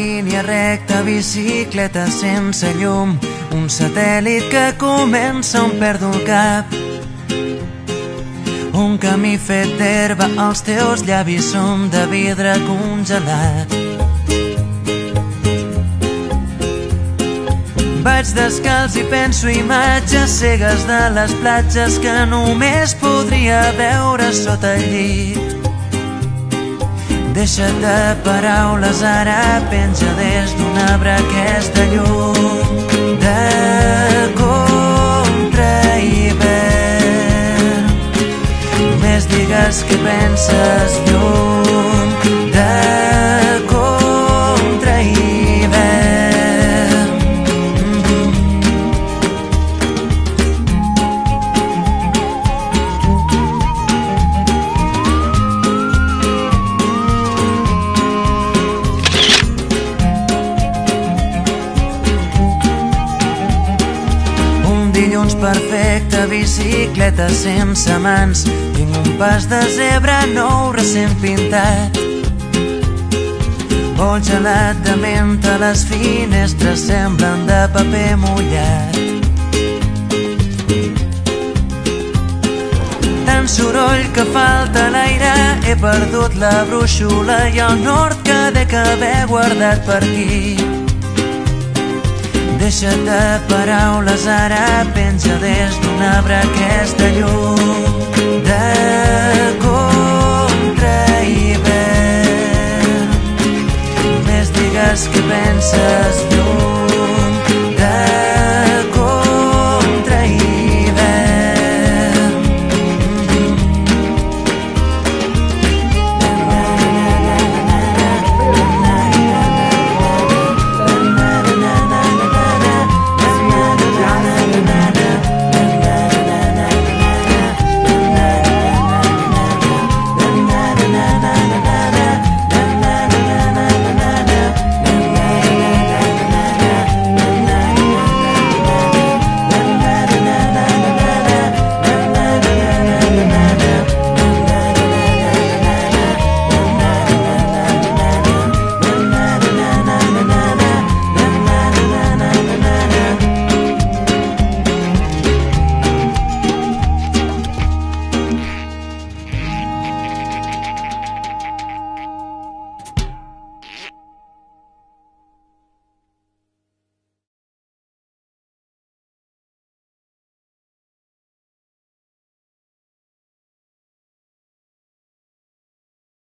línia recta, bicicleta sense llum, un satèl·lit que comença on perdo el cap. Un camí fet d'herba, els teus llavis són de vidre congelat. Vaig descalç i penso imatges cegues de les platges que només podria veure sota el llit. Deixa't de paraules, ara penja des d'un arbre aquesta llum de contrahivern. Només digues què penses, llum de contrahivern. Dilluns perfecte, bicicleta sense mans, tinc un pas de zebra nou recent pintat. Vol gelat de menta, les finestres semblen de paper mullat. Tant soroll que falta l'aire, he perdut la brúixola i el nord que dec haver guardat per aquí. Deixa't de paraules, ara penja des d'un arbre aquesta llum de contrahivern. Només digues què penses,